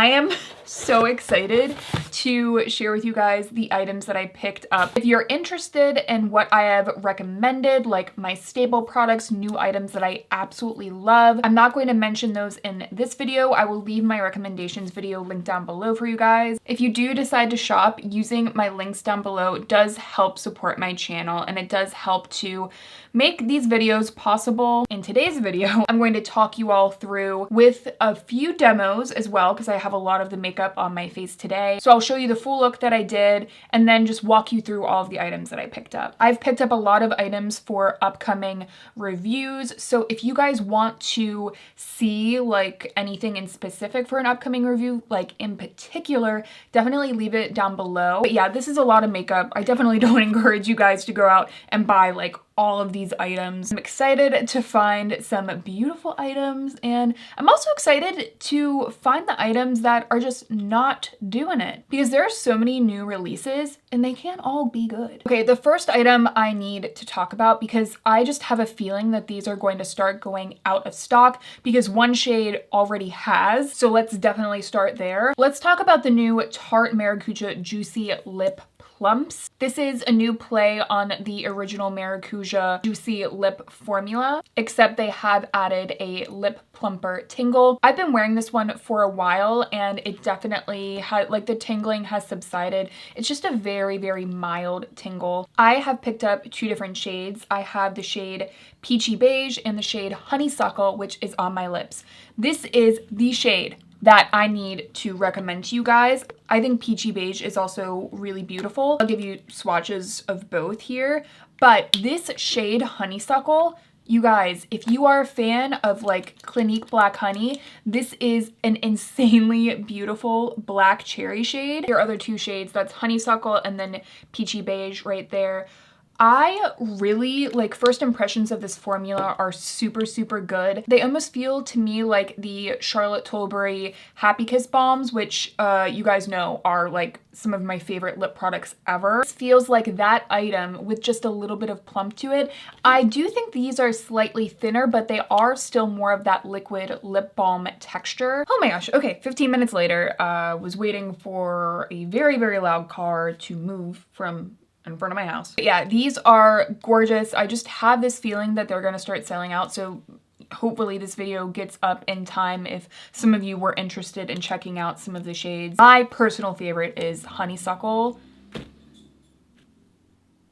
I am so excited to share with you guys the items that I picked up. If you're interested in what I have recommended, like my staple products, new items that I absolutely love, I'm not going to mention those in this video. I will leave my recommendations video linked down below for you guys. If you do decide to shop, using my links down below does help support my channel, and it does help to make these videos possible. In today's video, I'm going to talk you all through with a few demos as well, because I have a lot of the makeup on my face today. So I'll show you the full look that I did and then just walk you through all of the items that I picked up. I've picked up a lot of items for upcoming reviews. So if you guys want to see like anything in specific for an upcoming review, like in particular, definitely leave it down below. But yeah, this is a lot of makeup. I definitely don't encourage you guys to go out and buy like all of these items. I'm excited to find some beautiful items, and I'm also excited to find the items that are just not doing it, because there are so many new releases and they can't all be good. Okay, the first item I need to talk about, because I just have a feeling that these are going to start going out of stock because one shade already has. So let's definitely start there. Let's talk about the new Tarte Maracujá Juicy Lip Plumps. This is a new play on the original Maracujá Juicy Lip formula, except they have added a lip plumper tingle. I've been wearing this one for a while and it definitely had, like, the tingling has subsided. It's just a very, very mild tingle. I have picked up two different shades. I have the shade Peachy Beige and the shade Honeysuckle, which is on my lips. This is the shade that I need to recommend to you guys. I think Peachy Beige is also really beautiful. I'll give you swatches of both here, but this shade Honeysuckle, you guys, if you are a fan of like Clinique Black Honey, this is an insanely beautiful black cherry shade. Your other two shades, that's Honeysuckle and then Peachy Beige right there. I really, like, first impressions of this formula are super, super good. They almost feel to me like the Charlotte Tilbury Happy Kiss Balms, which you guys know are like some of my favorite lip products ever. This feels like that item with just a little bit of plump to it. I do think these are slightly thinner, but they are still more of that liquid lip balm texture. Oh my gosh, okay, 15 minutes later, was waiting for a very, very loud car to move from in front of my house. But yeah, these are gorgeous. I just have this feeling that they're gonna start selling out, so hopefully this video gets up in time if some of you were interested in checking out some of the shades. My personal favorite is Honeysuckle.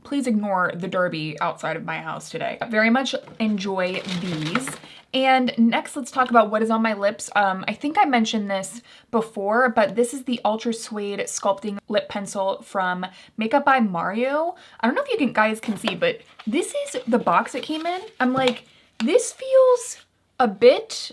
Please ignore the derby outside of my house today. I very much enjoy these. And next, let's talk about what is on my lips. I think I mentioned this before, but this is the Ultra Suede Sculpting Lip Pencil from Makeup by Mario. I don't know if you guys can see, but this is the box it came in. I'm like, this feels a bit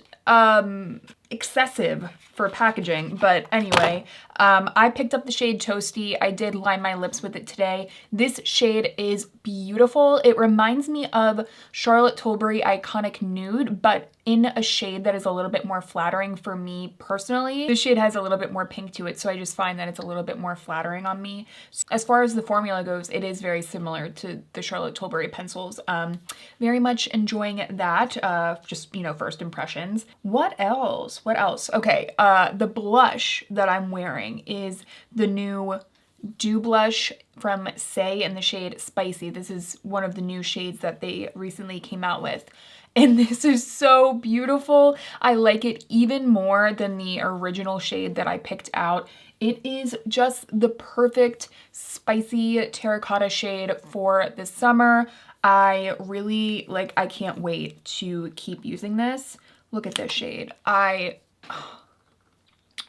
excessive for packaging, but anyway, I picked up the shade Toasty. I did line my lips with it today. This shade is beautiful. It reminds me of Charlotte Tilbury Iconic Nude, but in a shade that is a little bit more flattering for me personally. This shade has a little bit more pink to it, so I just find that it's a little bit more flattering on me. As far as the formula goes, it is very similar to the Charlotte Tilbury pencils. Very much enjoying that, just, you know, first impressions. What else? What else? Okay, the blush that I'm wearing is the new Dew Blush from Saie in the shade Spicy. This is one of the new shades that they recently came out with. And this is so beautiful. I like it even more than the original shade that I picked out. It is just the perfect spicy terracotta shade for the summer. I really, like, I can't wait to keep using this. Look at this shade.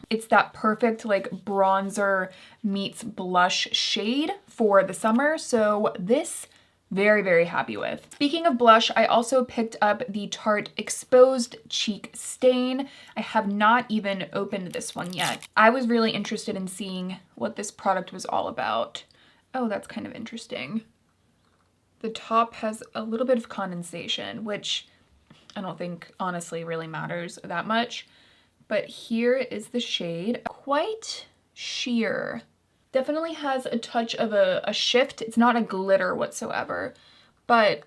It's that perfect like bronzer meets blush shade for the summer. So this, very, very happy with. Speaking of blush, I also picked up the Tarte Exposed Cheek Stain. I have not even opened this one yet. I was really interested in seeing what this product was all about. Oh, that's kind of interesting. The top has a little bit of condensation, which I don't think honestly really matters that much. But here is the shade. Quite sheer. Definitely has a touch of a shift. It's not a glitter whatsoever. But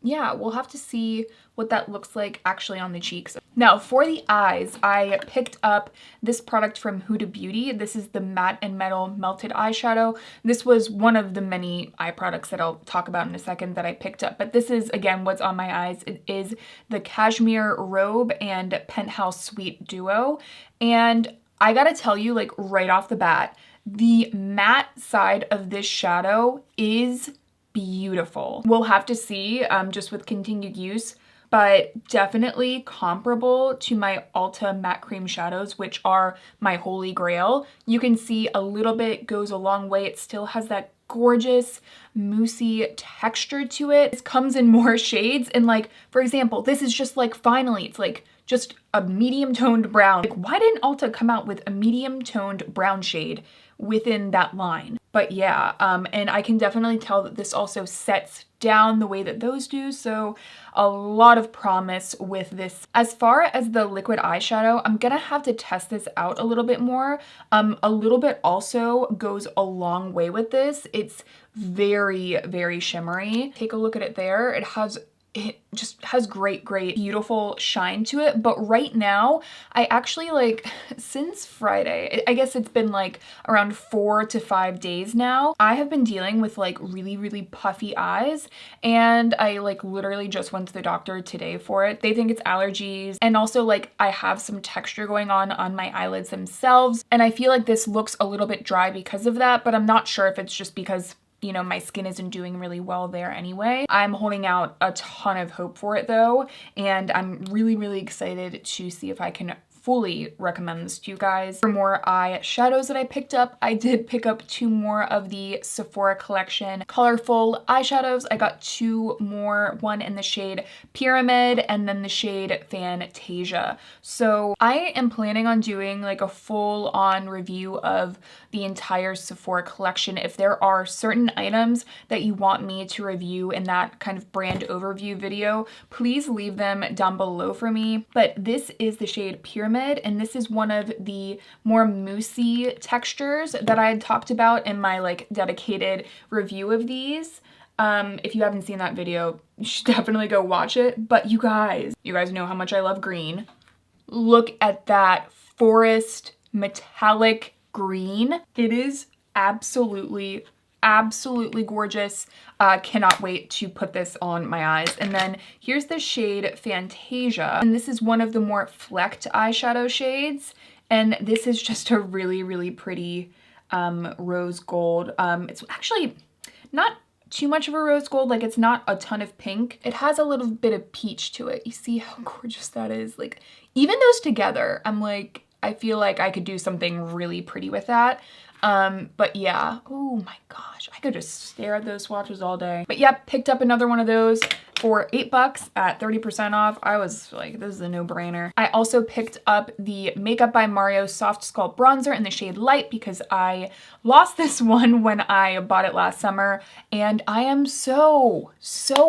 yeah, we'll have to see what that looks like actually on the cheeks. Now for the eyes, I picked up this product from Huda Beauty. This is the Matte and Metal Melted Eyeshadow. This was one of the many eye products that I'll talk about in a second that I picked up, but this is, again, what's on my eyes. It is the Cashmere Robe and Penthouse Sweet Duo. And I gotta tell you, like right off the bat, the matte side of this shadow is beautiful. We'll have to see just with continued use, but definitely comparable to my Ulta matte cream shadows, which are my holy grail. You can see a little bit goes a long way. It still has that gorgeous moussey texture to it. It comes in more shades, and like, for example, this is just like, finally, it's like just a medium toned brown. Like, why didn't Ulta come out with a medium toned brown shade within that line? But yeah, and I can definitely tell that this also sets down the way that those do, so a lot of promise with this. As far as the liquid eyeshadow, I'm gonna have to test this out a little bit more. A little bit also goes a long way with this. It's very, very shimmery. Take a look at it there. It just has great, beautiful shine to it. But right now, I actually, like, since Friday, I guess it's been like around 4 to 5 days now, I have been dealing with like really, really puffy eyes. And I like literally just went to the doctor today for it. They think it's allergies. And also like I have some texture going on my eyelids themselves. And I feel like this looks a little bit dry because of that, but I'm not sure if it's just because, you know, my skin isn't doing really well there anyway. I'm holding out a ton of hope for it though, and I'm really, really excited to see if I can fully recommend this to you guys. For more eyeshadows that I picked up, I did pick up 2 more of the Sephora collection colorful eyeshadows. I got 2 more, one in the shade Pyramid and then the shade Fantasia. So I am planning on doing like a full-on review of the entire Sephora collection. If there are certain items that you want me to review in that kind of brand overview video, please leave them down below for me. But this is the shade Pyramid, and this is one of the more moussey textures that I had talked about in my like dedicated review of these. If you haven't seen that video, you should definitely go watch it. But you guys know how much I love green. Look at that forest metallic green. It is absolutely gorgeous. Cannot wait to put this on my eyes. And then here's the shade Fantasia, and this is one of the more flecked eyeshadow shades, and this is just a really, really pretty rose gold. It's actually not too much of a rose gold, like it's not a ton of pink. It has a little bit of peach to it. You see how gorgeous that is? Like, even those together, I'm like, I feel like I could do something really pretty with that. But yeah, oh my gosh, I could just stare at those swatches all day. But yeah, picked up another one of those for $8 at 30% off. I was like, this is a no-brainer. I also picked up the Makeup by Mario Soft Sculpt Bronzer in the shade Light because I lost this one when I bought it last summer, and I am so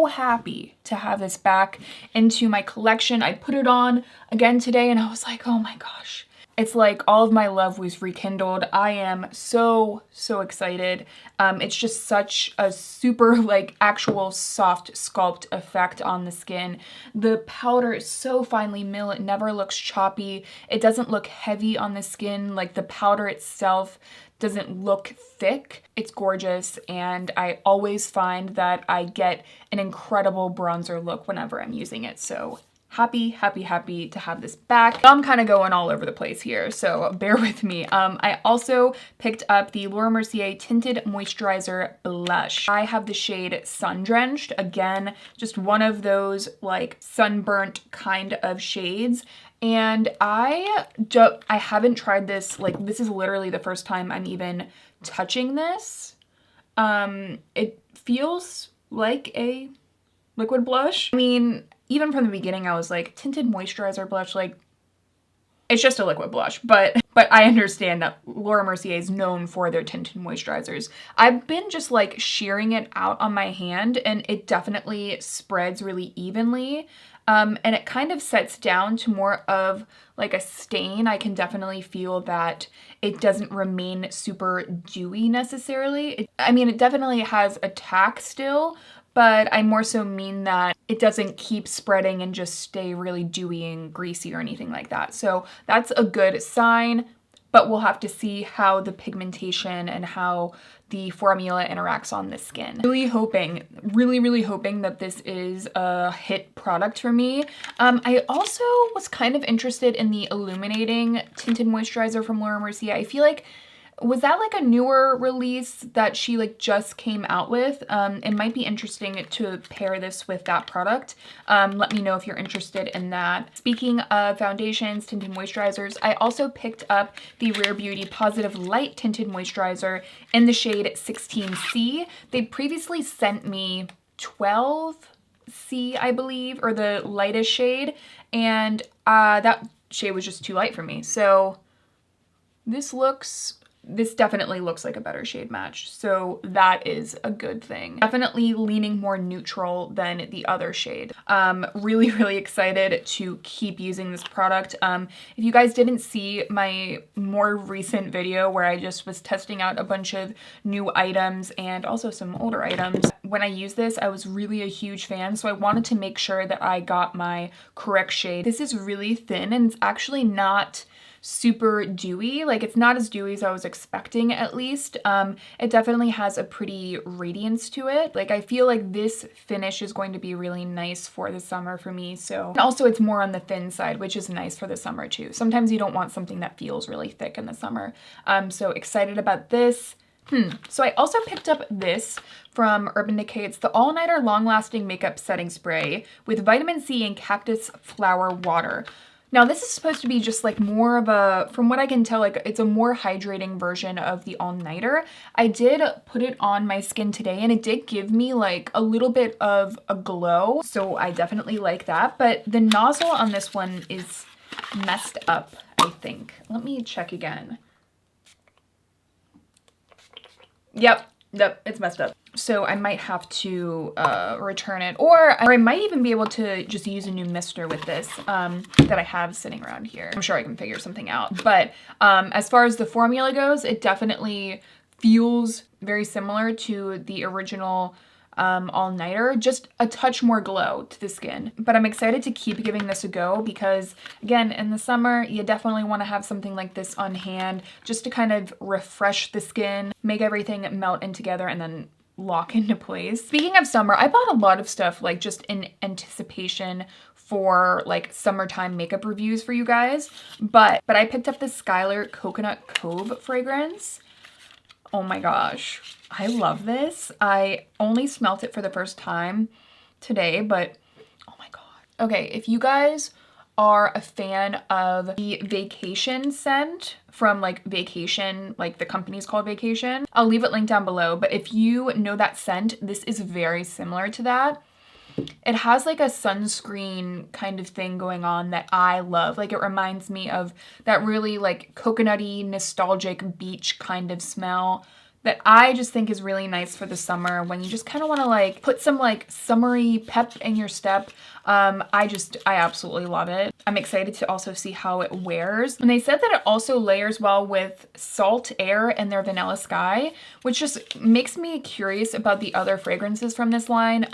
happy to have this back into my collection. I put it on again today and I was like, oh my gosh. It's like all of my love was rekindled. I am so excited. It's just such a super like actual soft sculpt effect on the skin. The powder is so finely milled. It never looks choppy. It doesn't look heavy on the skin. Like the powder itself doesn't look thick. It's gorgeous, and I always find that I get an incredible bronzer look whenever I'm using it. So happy to have this back. I'm kind of going all over the place here, so bear with me. I also picked up the Laura Mercier Tinted Moisturizer Blush. I have the shade Sundrenched. Again, just one of those like sunburnt kind of shades. And I haven't tried this. Like, this is literally the first time I'm even touching this. It feels like a liquid blush. I mean, even from the beginning, I was like, tinted moisturizer blush, like, it's just a liquid blush, but I understand that Laura Mercier is known for their tinted moisturizers. I've been just like shearing it out on my hand, and it definitely spreads really evenly. And it kind of sets down to more of like a stain. I can definitely feel that it doesn't remain super dewy necessarily. I mean, it definitely has a tack still, but I more so mean that it doesn't keep spreading and just stay really dewy and greasy or anything like that. So that's a good sign, but we'll have to see how the pigmentation and how the formula interacts on the skin. Really hoping that this is a hit product for me. I also was kind of interested in the Illuminating Tinted Moisturizer from Mercier. I feel like, was that like a newer release that she like just came out with? It might be interesting to pair this with that product. Let me know if you're interested in that. Speaking of foundations, tinted moisturizers, I also picked up the Rare Beauty Positive Light Tinted Moisturizer in the shade 16C. They previously sent me 12C, I believe, or the lightest shade, and that shade was just too light for me. So this definitely looks like a better shade match, so that is a good thing. Definitely leaning more neutral than the other shade. Really excited to keep using this product. If you guys didn't see my more recent video where I just was testing out a bunch of new items and also some older items, when I used this, I was really a huge fan, so I wanted to make sure that I got my correct shade. This is really thin and it's actually not super dewy. Like, it's not as dewy as I was expecting, at least. It definitely has a pretty radiance to it. Like, I feel like this finish is going to be really nice for the summer for me. So, and also it's more on the thin side, which is nice for the summer too. Sometimes you don't want something that feels really thick in the summer. So excited about this. So I also picked up this from Urban Decay. It's the All Nighter Long Lasting Makeup Setting Spray with vitamin C and cactus flower water. Now this is supposed to be just like more of a, from what I can tell, like it's a more hydrating version of the All Nighter. I did put it on my skin today and it did give me like a little bit of a glow. So I definitely like that. But the nozzle on this one is messed up, I think. Let me check again. Yep, it's messed up. So I might have to return it, or I might even be able to just use a new mister with this that I have sitting around here. I'm sure I can figure something out. But as far as the formula goes, it definitely feels very similar to the original All Nighter, just a touch more glow to the skin. But I'm excited to keep giving this a go because, again, in the summer, you definitely want to have something like this on hand just to kind of refresh the skin, make everything melt in together, and then lock into place. Speaking of summer, I bought a lot of stuff like just in anticipation for like summertime makeup reviews for you guys, but I picked up the Skylar Coconut Cove fragrance. Oh my gosh, I love this. I only smelt it for the first time today, but oh my god. Okay, if you guys are a fan of the Vacation scent from like Vacation, like the company's called Vacation, I'll leave it linked down below, but if you know that scent, this is very similar to that. It has like a sunscreen kind of thing going on that I love. Like, it reminds me of that really like coconutty, nostalgic beach kind of smell that I just think is really nice for the summer when you just kind of want to like put some like summery pep in your step. I absolutely love it. I'm excited to also see how it wears. And they said that it also layers well with Salt Air and their Vanilla Sky, which just makes me curious about the other fragrances from this line.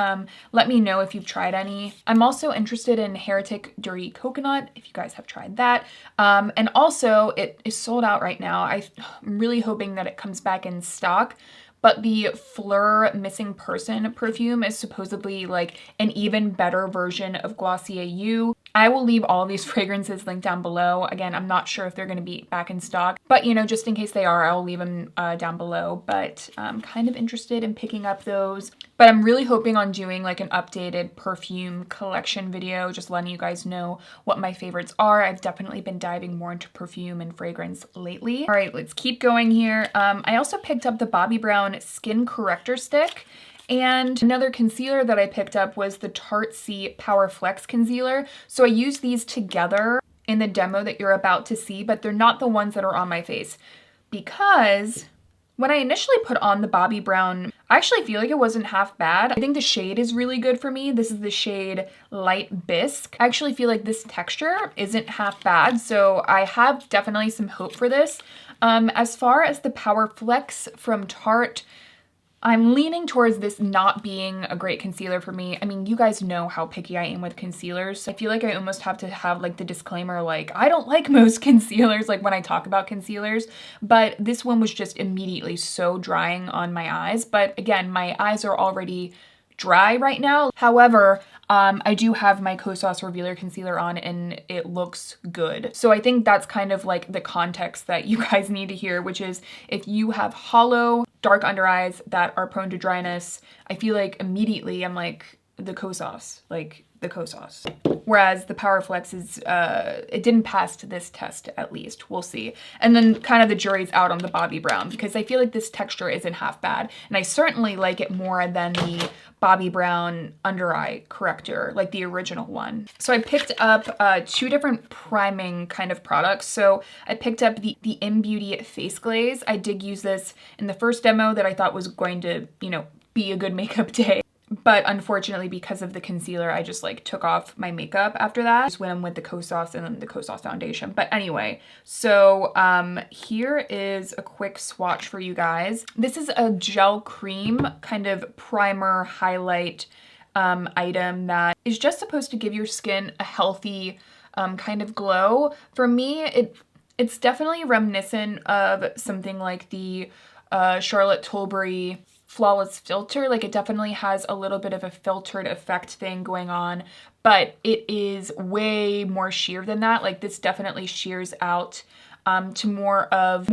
Let me know if you've tried any. I'm also interested in Heretic Dirty Coconut, if you guys have tried that. And also, it is sold out right now. I'm really hoping that it comes back in stock. But the Phlur Missing Person perfume is supposedly like an even better version of Glossier You. I will leave all of these fragrances linked down below. Again, I'm not sure if they're going to be back in stock, but you know, just in case they are, I'll leave them down below. But I'm kind of interested in picking up those. But I'm really hoping on doing like an updated perfume collection video, just letting you guys know what my favorites are. I've definitely been diving more into perfume and fragrance lately. All right, let's keep going here. I also picked up the Bobbi Brown Skin Corrector Stick. And another concealer that I picked up was the Tarte Power Flex Concealer. So I used these together in the demo that you're about to see, but they're not the ones that are on my face. Because when I initially put on the Bobbi Brown, I actually feel like it wasn't half bad. I think the shade is really good for me. This is the shade Light Bisque. I actually feel like this texture isn't half bad, so I have definitely some hope for this. As far as the Power Flex from Tarte, I'm leaning towards this not being a great concealer for me. I mean, you guys know how picky I am with concealers. I feel like I almost have to have like the disclaimer, like, I don't like most concealers, like when I talk about concealers, but this one was just immediately so drying on my eyes. But again, my eyes are already dry right now. However, I do have my Kosas Revealer Concealer on and it looks good. So I think that's kind of like the context that you guys need to hear, which is if you have hollow, dark under eyes that are prone to dryness, I feel like immediately I'm like, the Kosas, like the Kosas. Whereas the Power Flex is, it didn't pass to this test at least, we'll see. And then kind of the jury's out on the Bobbi Brown because I feel like this texture isn't half bad. And I certainly like it more than the Bobbi Brown under eye corrector, like the original one. So I picked up two different priming kind of products. So I picked up the InnBeauty Face Glaze. I did use this in the first demo that I thought was going to, you know, be a good makeup day. But unfortunately, because of the concealer, I just like took off my makeup after that. Just went in with the Kosas and then the Kosas foundation. But anyway, so here is a quick swatch for you guys. This is a gel cream kind of primer highlight item that is just supposed to give your skin a healthy kind of glow. For me, it's definitely reminiscent of something like the Charlotte Tilbury Flawless Filter. Like it definitely has a little bit of a filtered effect thing going on, but it is way more sheer than that. Like this definitely sheers out to more of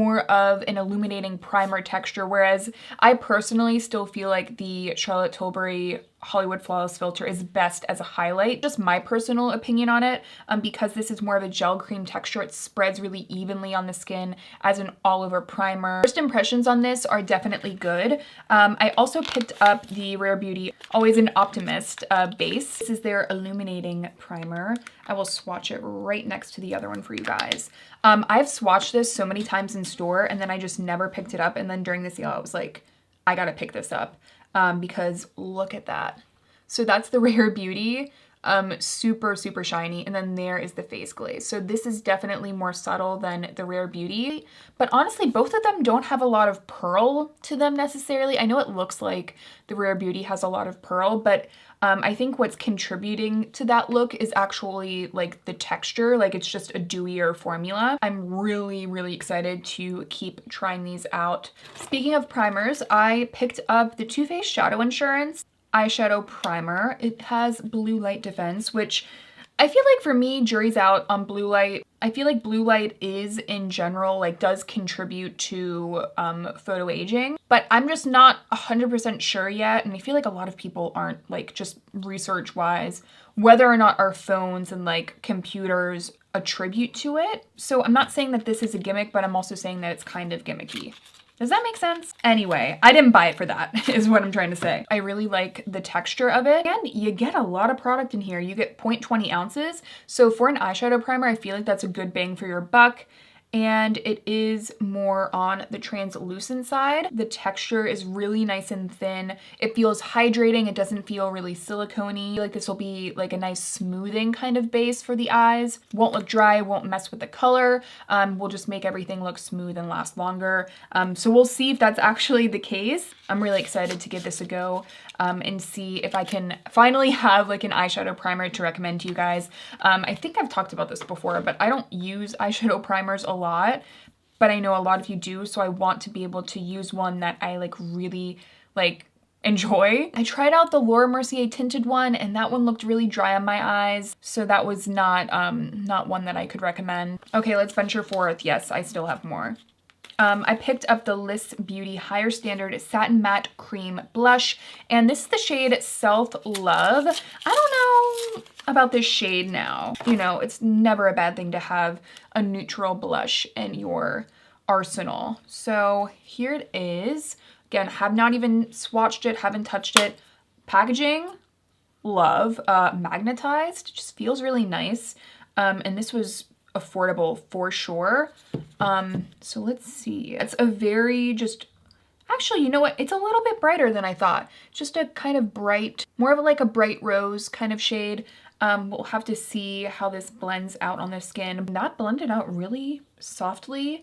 an illuminating primer texture, whereas I personally still feel like the Charlotte Tilbury Hollywood Flawless Filter is best as a highlight. Just my personal opinion on it, because this is more of a gel cream texture. It spreads really evenly on the skin as an all-over primer. First impressions on this are definitely good. I also picked up the Rare Beauty Always an Optimist base. This is their illuminating primer. I will swatch it right next to the other one for you guys. I've swatched this so many times in store and then I just never picked it up, and then during the sale I was like, I gotta pick this up. Because look at that. So that's the Rare Beauty, super, super shiny. And then there is the Face Glaze. So this is definitely more subtle than the Rare Beauty, but honestly, both of them don't have a lot of pearl to them necessarily. I know it looks like the Rare Beauty has a lot of pearl, but I think what's contributing to that look is actually like the texture, like it's just a dewier formula. I'm really, really excited to keep trying these out. Speaking of primers, I picked up the Too Faced Shadow Insurance eyeshadow primer. It has blue light defense, which I feel like for me, jury's out on blue light. I feel like blue light is in general, like does contribute to photo aging, but I'm just not 100% sure yet. And I feel like a lot of people aren't, like just research wise, whether or not our phones and like computers attribute to it. So I'm not saying that this is a gimmick, but I'm also saying that it's kind of gimmicky. Does that make sense? Anyway, I didn't buy it for that, is what I'm trying to say. I really like the texture of it, and you get a lot of product in here. You get 0.20 ounces. So for an eyeshadow primer, I feel like that's a good bang for your buck. And it is more on the translucent side. The texture is really nice and thin. It feels hydrating. It doesn't feel really silicone-y. Like this will be like a nice smoothing kind of base for the eyes. Won't look dry, won't mess with the color. Will just make everything look smooth and last longer. So we'll see if that's actually the case. I'm really excited to give this a go and see if I can finally have like an eyeshadow primer to recommend to you guys. I think I've talked about this before, but I don't use eyeshadow primers a lot, but I know a lot of you do, so I want to be able to use one that I like really like enjoy. I tried out the Laura Mercier tinted one and that one looked really dry on my eyes, so that was not one that I could recommend. Okay, let's venture forth. Yes, I still have more. I picked up the Liss Beauty Higher Standard Satin Matte Cream Blush, and this is the shade Self Love. I don't know about this shade now. You know, it's never a bad thing to have a neutral blush in your arsenal. So here it is. Again, have not even swatched it, haven't touched it. Packaging, love. Magnetized, just feels really nice. And this was affordable for sure. So let's see. It's a very just, actually, you know what? It's a little bit brighter than I thought. Just a kind of bright, more of like a bright rose kind of shade. We'll have to see how this blends out on the skin. That blended out really softly.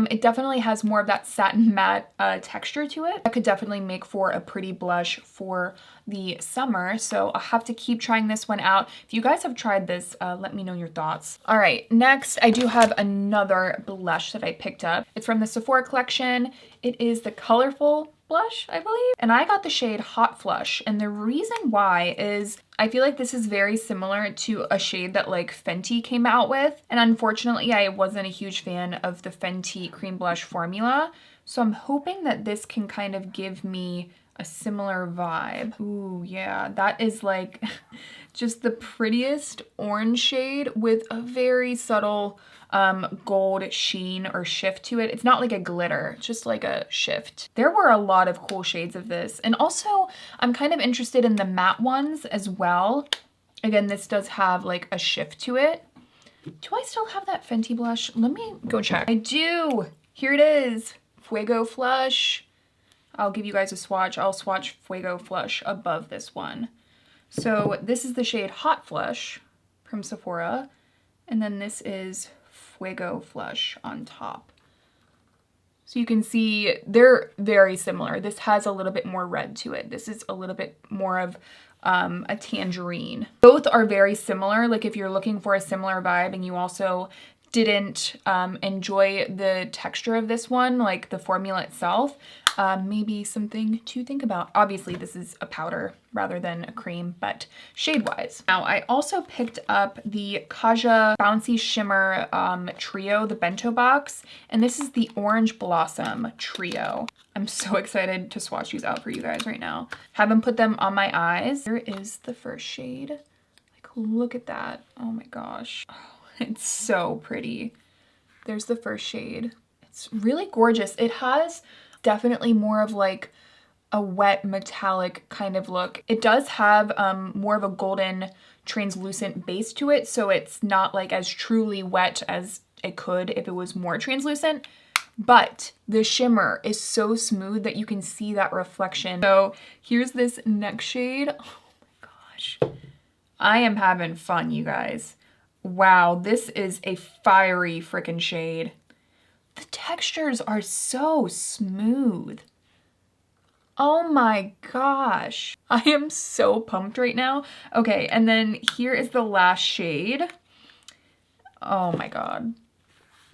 It definitely has more of that satin matte texture to it. That could definitely make for a pretty blush for the summer. So I'll have to keep trying this one out. If you guys have tried this, let me know your thoughts. All right, next I do have another blush that I picked up. It's from the Sephora collection. It is the Colorful blush, I believe. And I got the shade Hot Flush. And the reason why is I feel like this is very similar to a shade that like Fenty came out with. And unfortunately, I wasn't a huge fan of the Fenty cream blush formula. So I'm hoping that this can kind of give me a similar vibe. Ooh, yeah, that is like just the prettiest orange shade with a very subtle gold sheen or shift to it. It's not like a glitter, it's just like a shift. There were a lot of cool shades of this. And also I'm kind of interested in the matte ones as well. Again, this does have like a shift to it. Do I still have that Fenty blush? Let me go check. I do. Here it is. Fuego Flush. I'll give you guys a swatch. I'll swatch Fuego Flush above this one. So this is the shade Hot Flush from Sephora. And then this is Fuego Flush on top. So you can see they're very similar. This has a little bit more red to it. This is a little bit more of a tangerine. Both are very similar. Like if you're looking for a similar vibe and you also didn't enjoy the texture of this one, like the formula itself, maybe something to think about. Obviously this is a powder rather than a cream, but shade wise. Now I also picked up the Kaja Bouncy Shimmer Trio, the bento box, and this is the Orange Blossom Trio. I'm so excited to swatch these out for you guys right now. Haven't put them on my eyes. Here is the first shade. Like, look at that. Oh my gosh. Oh, it's so pretty. There's the first shade. It's really gorgeous. It has definitely more of like a wet metallic kind of look. It does have more of a golden translucent base to it, so it's not like as truly wet as it could if it was more translucent, but the shimmer is so smooth that you can see that reflection. So here's this next shade. Oh my gosh. I am having fun, you guys. Wow, this is a fiery freaking shade. The textures are so smooth. Oh my gosh. I am so pumped right now. Okay, and then here is the last shade. Oh my god.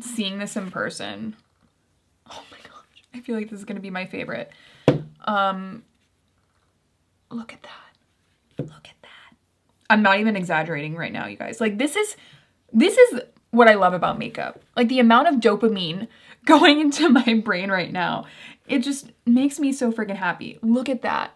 Seeing this in person. Oh my gosh. I feel like this is gonna be my favorite. Look at that. Look at that. I'm not even exaggerating right now, you guys. Like this is what I love about makeup. Like the amount of dopamine going into my brain right now, it just makes me so freaking happy. Look at that.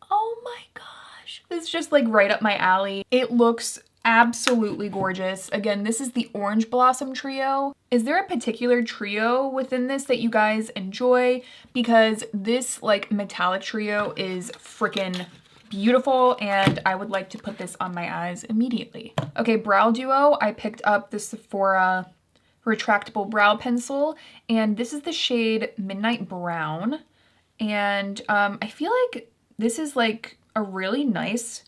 Oh my gosh. This is just like right up my alley. It looks absolutely gorgeous. Again, this is the Orange Blossom Trio. Is there a particular trio within this that you guys enjoy? Because this like metallic trio is freaking beautiful and I would like to put this on my eyes immediately. Okay, brow duo, I picked up the Sephora retractable brow pencil and this is the shade Midnight Brown, and I feel like this is like a really nice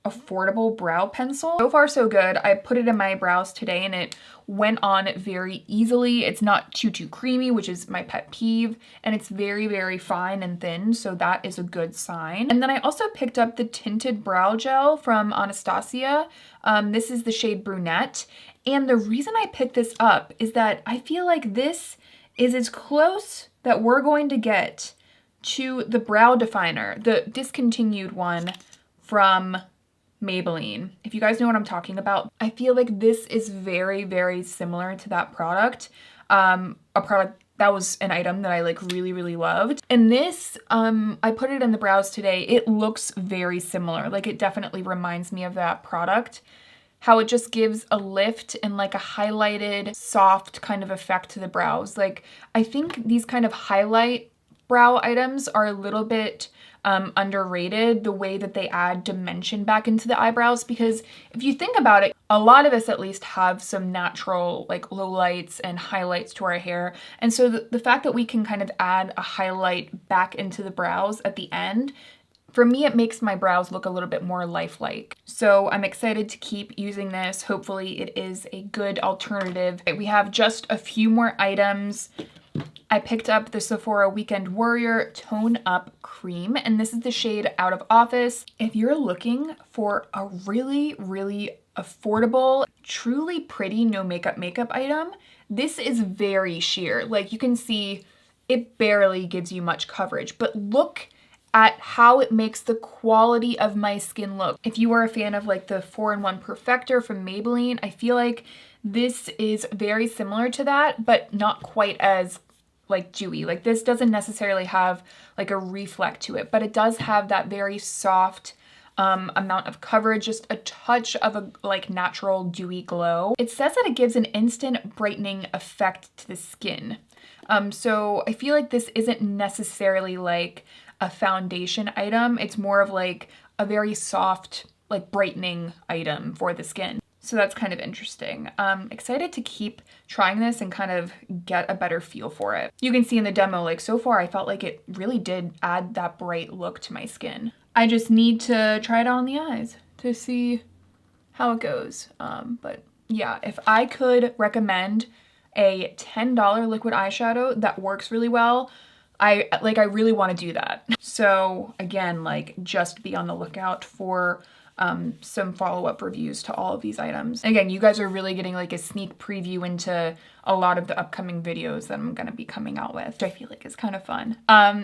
affordable brow pencil. So far so good. I put it in my brows today and it went on very easily. It's not too creamy, which is my pet peeve, and it's very fine and thin, so that is a good sign. And then I also picked up the Tinted Brow Gel from Anastasia. This is the shade Brunette, and the reason I picked this up is that I feel like this is as close that we're going to get to the brow definer, the discontinued one from Maybelline. If you guys know what I'm talking about, I feel like this is very similar to that product. A product that was an item that I like really loved. And this, I put it in the brows today. It looks very similar. Like it definitely reminds me of that product. How it just gives a lift and like a highlighted soft kind of effect to the brows. Like I think these kind of highlight brow items are a little bit underrated, the way that they add dimension back into the eyebrows, because if you think about it, a lot of us at least have some natural like lowlights and highlights to our hair, and so the fact that we can kind of add a highlight back into the brows at the end For me, it makes my brows look a little bit more lifelike. So I'm excited to keep using this. Hopefully it is a good alternative. We have just a few more items. I picked up the Sephora Weekend Warrior Tone Up Cream, and this is the shade Out of Office. If you're looking for a really, really affordable, truly pretty no makeup item, this is very sheer. Like, you can see it barely gives you much coverage, but look at how it makes the quality of my skin look. If you are a fan of like the 4-in-1 Perfector from Maybelline, I feel like this is very similar to that, but not quite as like dewy. Like, this doesn't necessarily have like a reflect to it, but it does have that very soft amount of coverage, just a touch of a like natural dewy glow. It says that it gives an instant brightening effect to the skin. So I feel like this isn't necessarily like a foundation item. It's more of like a very soft, like brightening item for the skin. So that's kind of interesting. Excited to keep trying this and kind of get a better feel for it. You can see in the demo, like so far, I felt like it really did add that bright look to my skin. I just need to try it on the eyes to see how it goes. But yeah, if I could recommend a $10 liquid eyeshadow that works really well, I really want to do that. So again, like, just be on the lookout for some follow-up reviews to all of these items. Again, you guys are really getting like a sneak preview into a lot of the upcoming videos that I'm gonna be coming out with, which I feel like is kind of fun.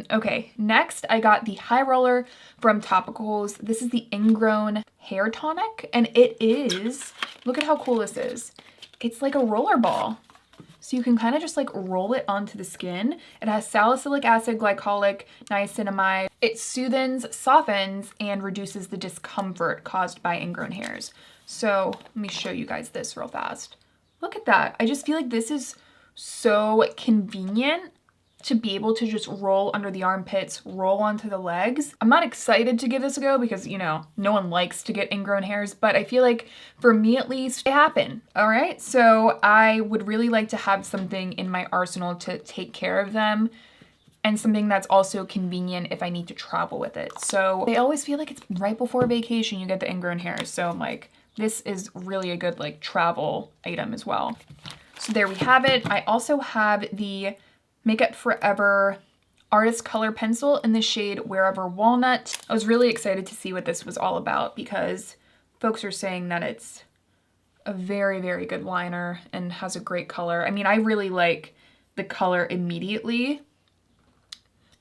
Okay, next I got the High Roller from Topicals. This is the Ingrown Hair Tonic, and it is, look at how cool this is. It's like a roller ball. So you can kind of just like roll it onto the skin. It has salicylic acid, glycolic, niacinamide. It soothes, softens, and reduces the discomfort caused by ingrown hairs. So let me show you guys this real fast. Look at that. I just feel like this is so convenient to be able to just roll under the armpits, roll onto the legs. I'm not excited to give this a go because, you know, no one likes to get ingrown hairs, but I feel like for me at least, they happen. All right, so I would really like to have something in my arsenal to take care of them, and something that's also convenient if I need to travel with it. So I always feel like it's right before vacation you get the ingrown hairs. So I'm like, this is really a good like travel item as well. So there we have it. I also have the Makeup Forever Artist Color Pencil in the shade Wherever Walnut. I was really excited to see what this was all about because folks are saying that it's a very, very good liner and has a great color. I mean, I really like the color immediately,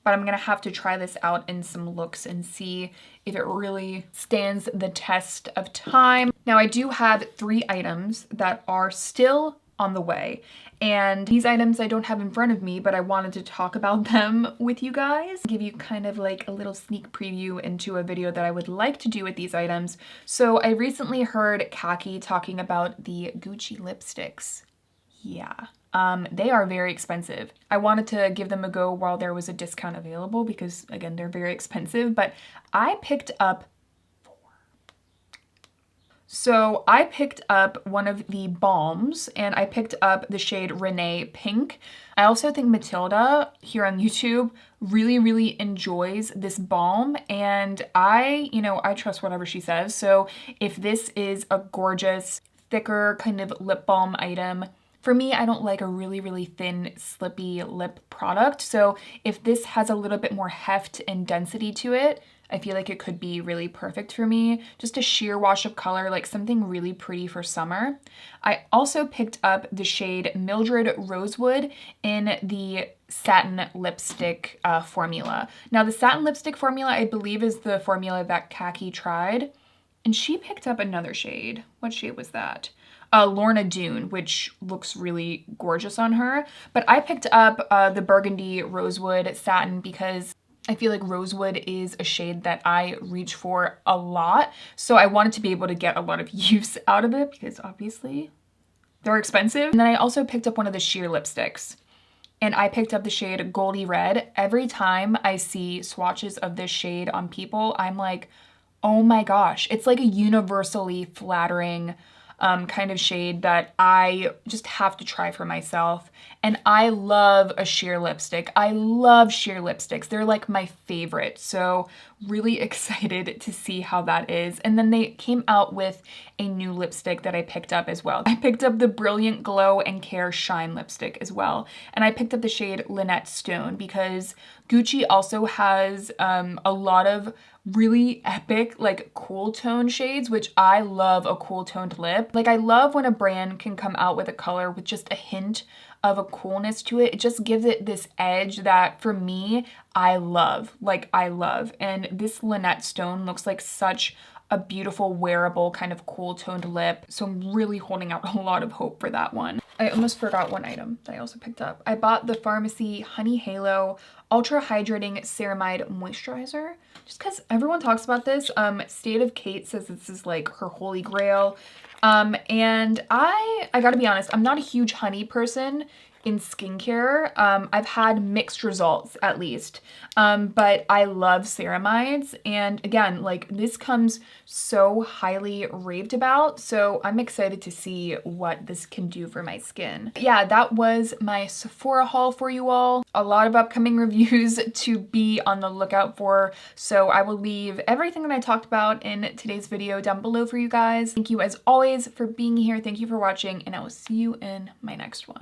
but I'm gonna have to try this out in some looks and see if it really stands the test of time. Now, I do have 3 items that are still on the way, and these items I don't have in front of me, but I wanted to talk about them with you guys, give you kind of like a little sneak preview into a video that I would like to do with these items. So I recently heard Kaki talking about the Gucci lipsticks. Yeah, they are very expensive. I wanted to give them a go while there was a discount available because, again, they're very expensive, but I picked up 4. So I picked up one of the balms, and I picked up the shade Renee Pink. I also think Matilda here on YouTube really, really enjoys this balm, and I trust whatever she says. So if this is a gorgeous, thicker kind of lip balm item, for me, I don't like a really, really thin, slippy lip product. So if this has a little bit more heft and density to it, I feel like it could be really perfect for me. Just a sheer wash of color, like something really pretty for summer. I also picked up the shade Mildred Rosewood in the satin lipstick formula. Now, the satin lipstick formula, I believe, is the formula that Kaki tried. And she picked up another shade. What shade was that? Lorna Doone, which looks really gorgeous on her. But I picked up the Burgundy Rosewood Satin because I feel like Rosewood is a shade that I reach for a lot. So I wanted to be able to get a lot of use out of it because obviously they're expensive. And then I also picked up one of the sheer lipsticks. And I picked up the shade Goldie Red. Every time I see swatches of this shade on people, I'm like, oh my gosh, it's like a universally flattering kind of shade that I just have to try for myself. And I love a sheer lipstick. I love sheer lipsticks. They're like my favorite. So really excited to see how that is. And then they came out with a new lipstick that I picked up as well. I picked up the Brilliant Glow and Care Shine lipstick as well. And I picked up the shade Lynette Stone because Gucci also has a lot of really epic, like cool tone shades, which I love a cool toned lip. Like I love when a brand can come out with a color with just a hint of a coolness to it. It just gives it this edge that for me, I love, like I love. And this Lynette Stone looks like such a beautiful wearable kind of cool toned lip. So I'm really holding out a lot of hope for that one. I almost forgot one item that I also picked up. I bought the Pharmacy Honey Halo Ultra Hydrating Ceramide Moisturizer, just because everyone talks about this. State of Kate says this is like her holy grail. And I gotta be honest, I'm not a huge honey person in skincare. I've had mixed results at least, but I love ceramides. And again, like this comes so highly raved about. So I'm excited to see what this can do for my skin. Yeah, that was my Sephora haul for you all. A lot of upcoming reviews to be on the lookout for. So I will leave everything that I talked about in today's video down below for you guys. Thank you as always for being here. Thank you for watching, and I will see you in my next one.